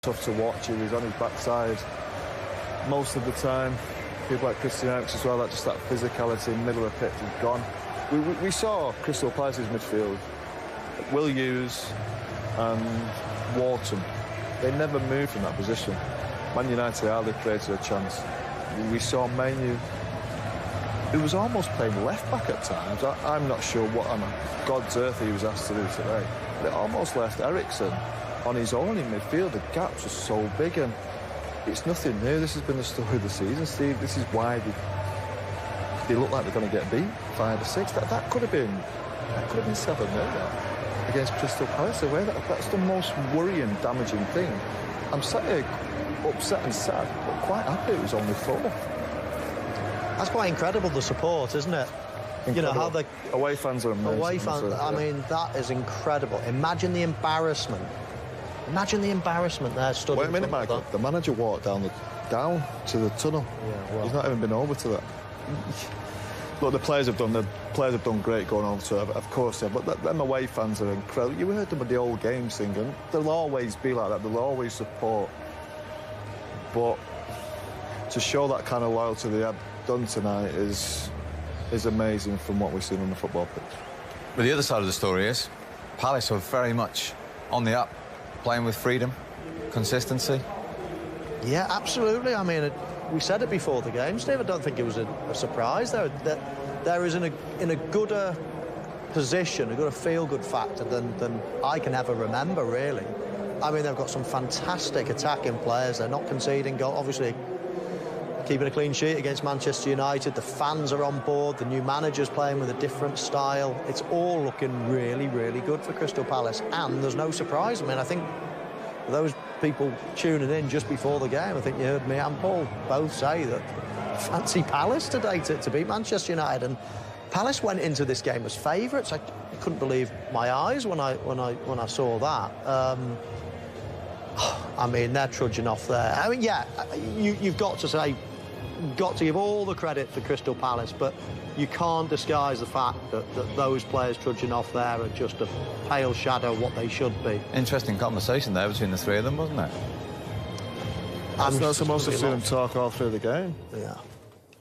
Tough to watch. He was on his backside most of the time. People like Christian Eriksen as well, that physicality in the middle of the pitch is gone. We saw Crystal Palace's midfield, Will Hughes and Wharton. They never moved from that position. Man United hardly created a chance. We saw Manu, who was almost playing left-back at times. I'm not sure what on God's earth he was asked to do today. But it almost left Eriksen on his own in midfield. The gaps are so big, and it's nothing new. This has been the story of the season, Steve. This is why they look like they're going to get beat 5 or 6. That could have been 7-0 against Crystal Palace. That's the most worrying, damaging thing. I'm sat here upset and sad, but quite happy it was only 4. That's quite incredible, the support, isn't it? Incredible. You know how the away fans are amazing. Away fans, I mean, that is incredible. Imagine the embarrassment. Imagine the embarrassment there stood. Wait a minute, Michael. The manager walked down to the tunnel. Yeah, well, he's not even been over to that. Look, the players have done great going over to it, of course, yeah, but them away fans are incredible. You heard them with the old games singing. They'll always be like that. They'll always support. But to show that kind of loyalty they have done tonight is amazing from what we've seen on the football pitch. But the other side of the story is Palace are very much on the up, playing with freedom, consistency. Yeah, absolutely. I mean, we said it before the game, Steve. I don't think it was a surprise. There is in a gooder position, a gooder feel-good factor than I can ever remember, really. I mean, they've got some fantastic attacking players. They're not conceding goal. Obviously, keeping a clean sheet against Manchester United. The fans are on board. The new manager's playing with a different style. It's all looking really, really good for Crystal Palace. And there's no surprise. I mean, I think those people tuning in just before the game, I think you heard me and Paul both say that fancy Palace today to beat Manchester United. And Palace went into this game as favourites. I couldn't believe my eyes when I saw that. I mean, they're trudging off there. I mean, yeah, you've got to give all the credit for Crystal Palace, but you can't disguise the fact that those players trudging off there are just a pale shadow of what they should be. Interesting conversation there between the three of them, wasn't it? That's not supposed to see them talk all through the game. Yeah.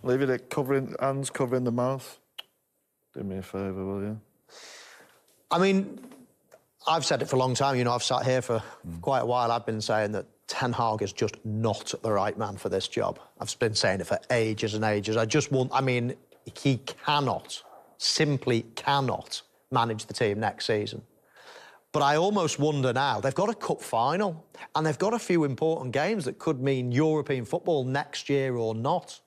Leaving it hands covering the mouth. Do me a favour, will you? I mean, I've said it for a long time. You know, I've sat here for quite a while. I've been saying that Ten Hag is just not the right man for this job. I've been saying it for ages and ages. I mean, he simply cannot manage the team next season. But I almost wonder now, they've got a cup final and they've got a few important games that could mean European football next year or not.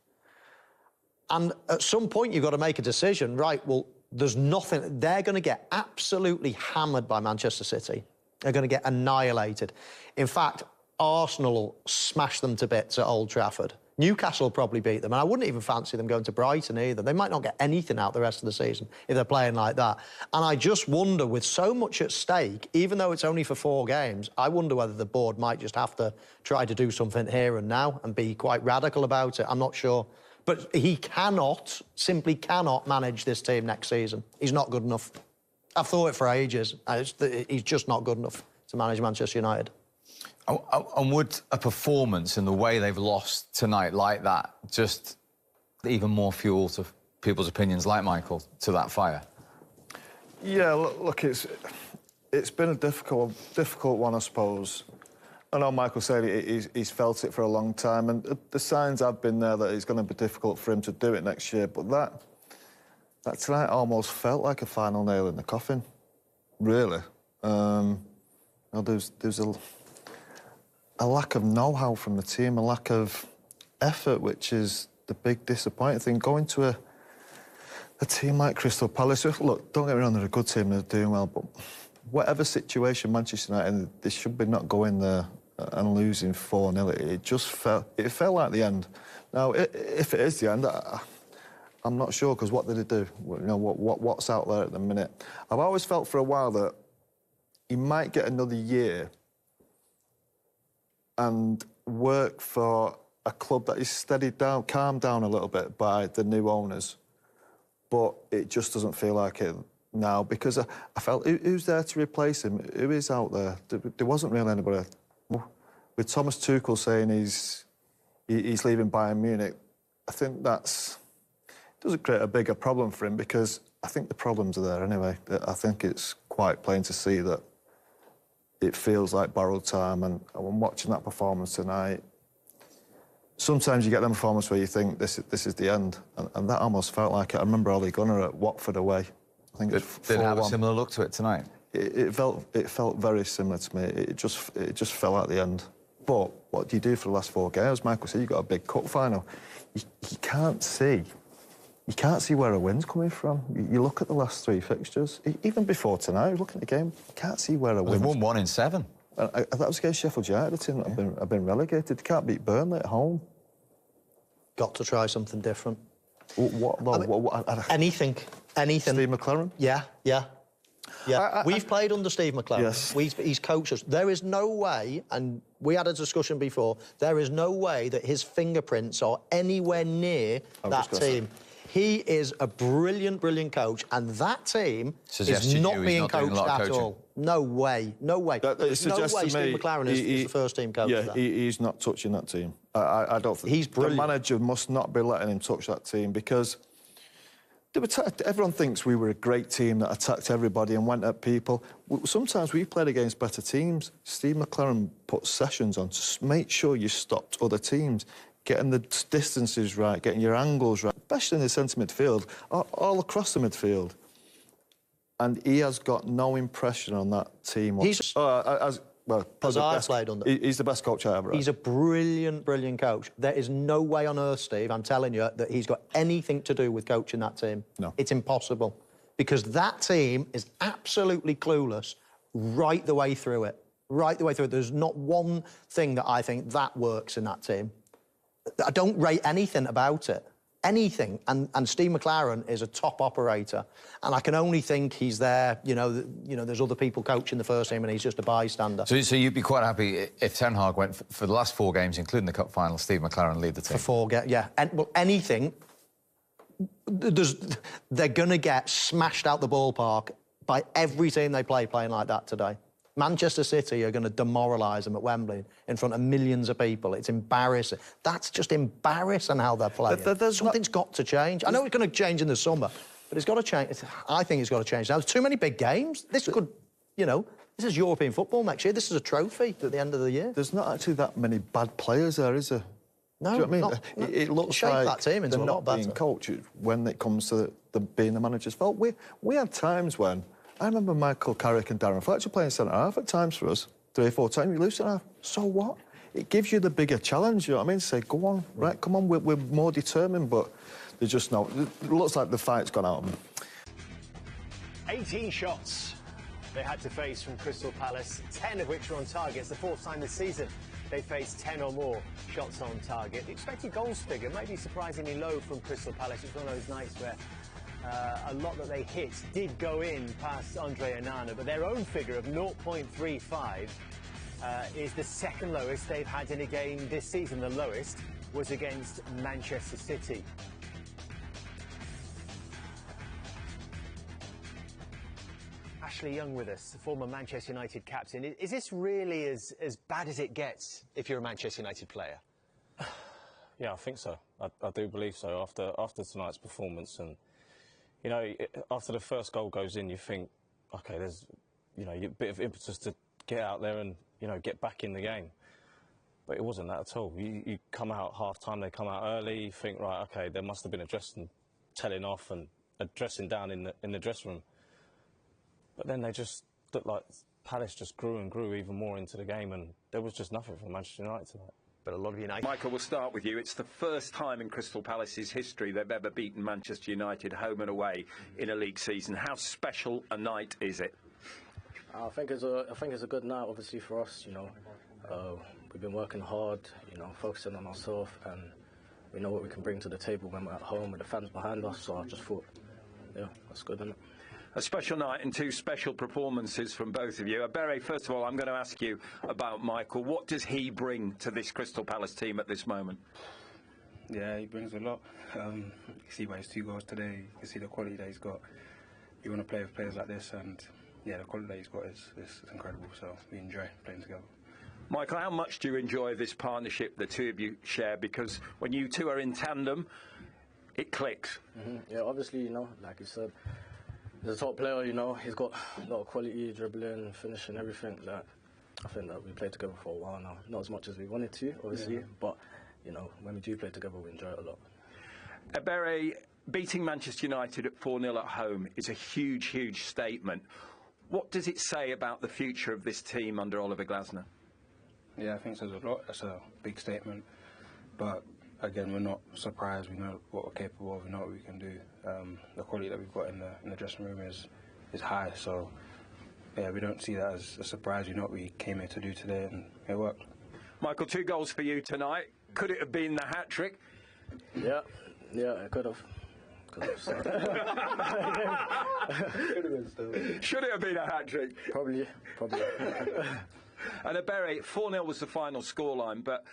And at some point, you've got to make a decision, right? Well, there's nothing. They're going to get absolutely hammered by Manchester City. They're going to get annihilated. In fact, Arsenal will smash them to bits at Old Trafford. Newcastle will probably beat them, and I wouldn't even fancy them going to Brighton either. They might not get anything out the rest of the season if they're playing like that. And I just wonder, with so much at stake, even though it's only for 4 games, I wonder whether the board might just have to try to do something here and now and be quite radical about it. I'm not sure. But he simply cannot manage this team next season. He's not good enough. I've thought it for ages. He's just not good enough to manage Manchester United. And would a performance in the way they've lost tonight like that just even more fuel to people's opinions like Michael to that fire? Yeah, look, it's been a difficult one, I suppose. I know Michael said he's felt it for a long time, and the signs have been there that it's going to be difficult for him to do it next year, but that tonight almost felt like a final nail in the coffin, really. There's a lack of know-how from the team, a lack of effort, which is the big disappointing thing. Going to a team like Crystal Palace, look, don't get me wrong, they're a good team, they're doing well, but whatever situation Manchester United, they should be not going there and losing 4-0. It felt like the end. Now, if it is the end, I'm not sure, because what did it do? You know, what's out there at the minute? I've always felt for a while that he might get another year and work for a club that is steadied down, calmed down a little bit by the new owners. But it just doesn't feel like it now, because I felt, who's there to replace him? Who is out there? There wasn't really anybody. with Thomas Tuchel saying he's leaving Bayern Munich, I think doesn't create a bigger problem for him, because I think the problems are there anyway. I think it's quite plain to see that it feels like borrowed time, and when watching that performance tonight, sometimes you get them performances where you think this is the end, and that almost felt like it. I remember Ole Gunnar at Watford away. I think it did have a similar look to it tonight. It felt very similar to me. It just fell at the end. But what do you do for the last 4 games? Michael said you've got a big cup final. You can't see where a win's coming from. You look at the last 3 fixtures, even before tonight, looking at the game, you can't see where a win. They've won 1 in 7. That was against Sheffield United, the team that have been relegated. They can't beat Burnley at home. Got to try something different. Anything. Steve McLaren? Yeah. We've played under Steve McLaren. Yes. He's coached us. There is no way, and we had a discussion before, there is no way that his fingerprints are anywhere near that team. He is a brilliant, brilliant coach, and that team is not being coached at all. No way. No way. There's no way Steve McLaren is the first team coach. Yeah, he's not touching that team. I don't think. He's brilliant. The manager must not be letting him touch that team, because everyone thinks we were a great team that attacked everybody and went at people. Sometimes we played against better teams. Steve McLaren put sessions on to make sure you stopped other teams, getting the distances right, getting your angles right, especially in the centre midfield, all across the midfield. And he has got no impression on that team. As I've played under. He's the best coach I ever had. He's a brilliant, brilliant coach. There is no way on earth, Steve, I'm telling you, that he's got anything to do with coaching that team. No. It's impossible. Because that team is absolutely clueless right the way through it. Right the way through it. There's not one thing that I think that works in that team. I don't rate anything about it. Anything. And Steve McLaren is a top operator. And I can only think he's there, there's other people coaching the first team and he's just a bystander. So you'd be quite happy if Ten Hag went for the last 4 games, including the cup final, Steve McLaren lead the team? For 4 games, yeah. Well, anything, they're going to get smashed out the ballpark by every team they playing like that today. Manchester City are going to demoralise them at Wembley in front of millions of people. It's embarrassing. That's just embarrassing how they're playing. Something's got to change. I know it's going to change in the summer, but it's got to change. I think it's got to change now. There's too many big games. This could, this is European football next year. This is a trophy at the end of the year. There's not actually that many bad players there, is there? No, do you know what I mean? It looks like that team into they're a lot not better. being coached when it comes to being the manager's fault. We had times when I remember Michael Carrick and Darren Fletcher playing centre-half at times for us. 3 or 4 times, we lose centre-half. So what? It gives you the bigger challenge, you know what I mean? Say, go on, right, come on, we're more determined, but there's just no... It looks like the fight's gone out of them. 18 shots they had to face from Crystal Palace, 10 of which were on target. It's the 4th time this season they faced 10 or more shots on target. The expected goals figure may be surprisingly low from Crystal Palace. It's one of those nights where a lot that they hit did go in past Andre Onana, but their own figure of 0.35 is the 2nd lowest they've had in a game this season. The lowest was against Manchester City. Ashley Young with us, the former Manchester United captain. Is this really as bad as it gets if you're a Manchester United player? Yeah, I think so. I do believe so. After tonight's performance, and after the first goal goes in, you think, OK, there's a bit of impetus to get out there and get back in the game. But it wasn't that at all. You come out half-time, they come out early, you think, right, OK, there must have been a dressing telling off and a dressing down in the dressing room. But then they just looked like Palace just grew and grew even more into the game, and there was just nothing from Manchester United tonight. But a lot of United... Michael, we'll start with you. It's the first time in Crystal Palace's history they've ever beaten Manchester United home and away in a league season. How special a night is it? I think it's a good night, obviously, for us. We've been working hard, focusing on ourselves, and we know what we can bring to the table when we're at home with the fans behind us. So I just thought, yeah, that's good, isn't it? A special night and 2 special performances from both of you. Barry, first of all, I'm going to ask you about Michael. What does he bring to this Crystal Palace team at this moment? Yeah, he brings a lot. You see by his 2 goals today, you can see the quality that he's got. You want to play with players like this, and yeah, the quality that he's got is incredible, so we enjoy playing together. Michael, how much do you enjoy this partnership the two of you share? Because when you two are in tandem, it clicks. Yeah, obviously, you know, like you said, he's a top player, you know, he's got a lot of quality, dribbling, finishing, everything. Like, I think that we played together for a while now. Not as much as we wanted to, obviously, but, you know, when we do play together, we enjoy it a lot. Ebere, beating Manchester United at 4-0 at home is a huge, huge statement. What does it say about the future of this team under Oliver Glasner? Yeah, I think there's a lot. That's a big statement. But again, we're not surprised. We know what we're capable of. We know what we can do. The quality that we've got in the dressing room is high. So yeah, we don't see that as a surprise. We know what we came here to do today, and it worked. Michael, 2 goals for you tonight. Could it have been the hat trick? Yeah, it could have. Should it have been a hat trick? Probably. And Ebere, 4-0 was the final scoreline, but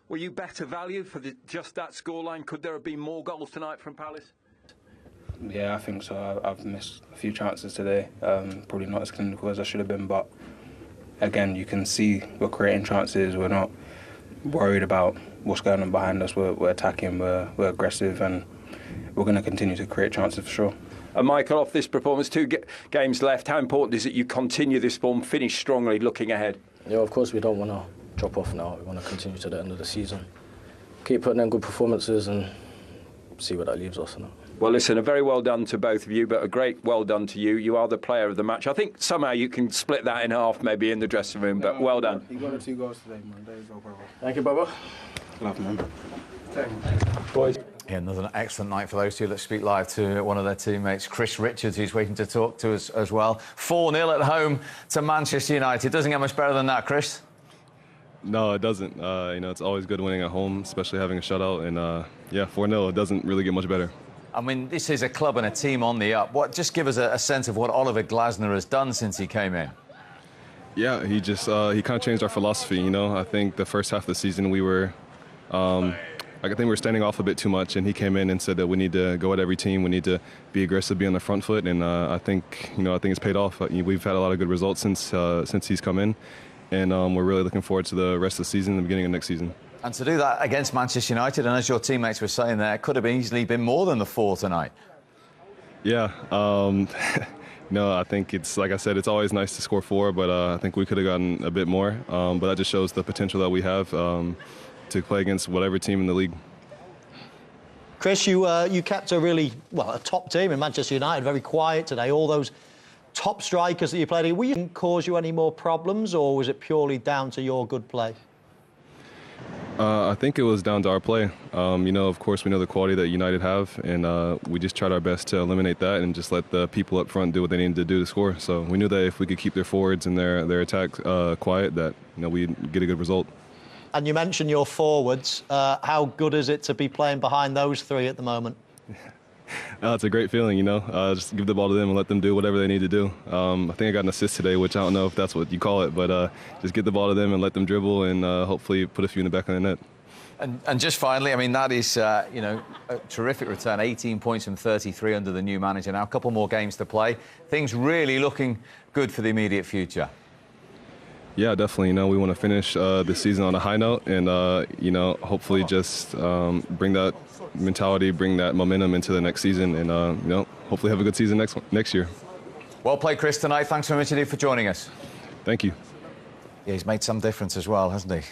were you better value for just that scoreline? Could there have been more goals tonight from Palace? Yeah, I think so. I've missed a few chances today. Probably not as clinical as I should have been, but again, you can see we're creating chances. We're not worried about what's going on behind us. We're attacking, we're aggressive, and we're going to continue to create chances for sure. And Michael, off this performance, 2 games left. How important is it you continue this form, finish strongly, looking ahead? Yeah, of course we don't want to drop off now. We want to continue to the end of the season. Keep putting in good performances and see where that leaves us. You know? Well, listen, a very well done to both of you, but a great well done to you. You are the player of the match. I think somehow you can split that in half maybe in the dressing room, but well done. You got the 2 goals today, man. There you go, brother. Thank you, brother. Love, man. Boys. Yeah, another excellent night for those two. Let's speak live to one of their teammates, Chris Richards, who's waiting to talk to us as well. 4-0 at home to Manchester United. Doesn't get much better than that, Chris. No, it doesn't. You know, it's always good winning at home, especially having a shutout. And yeah, 4-0, it doesn't really get much better. I mean, this is a club and a team on the up. Just give us a sense of what Oliver Glasner has done since he came in. Yeah, he kind of changed our philosophy. You know, I think the first half of the season we were. I think we were standing off a bit too much, and he came in and said that we need to go at every team. We need to be aggressive, be on the front foot, and I think it's paid off. We've had a lot of good results since he's come in, and we're really looking forward to the rest of the season and the beginning of next season. And to do that against Manchester United, and as your teammates were saying there, it could have easily been more than the 4 tonight. Yeah. No, I think it's, like I said, it's always nice to score 4, but I think we could have gotten a bit more. But that just shows the potential that we have to play against whatever team in the league. Chris, you kept a top team in Manchester United, very quiet today. All those top strikers that you played, didn't cause you any more problems, or was it purely down to your good play? I think it was down to our play. Of course, we know the quality that United have, and we just tried our best to eliminate that and just let the people up front do what they needed to do to score. So we knew that if we could keep their forwards and their attack quiet, that we'd get a good result. And you mentioned your forwards. How good is it to be playing behind those 3 at the moment? It's a great feeling, just give the ball to them and let them do whatever they need to do. I think I got an assist today, which I don't know if that's what you call it, but just get the ball to them and let them dribble and hopefully put a few in the back of the net. And just finally, I mean, that is, a terrific return, 18 points from 33 under the new manager. Now, a couple more games to play. Things really looking good for the immediate future. Yeah, definitely. We want to finish the season on a high note and, hopefully just bring that mentality, bring that momentum into the next season and, hopefully have a good season next year. Well played, Chris, tonight. Thanks very much indeed for joining us. Thank you. Yeah, he's made some difference as well, hasn't he?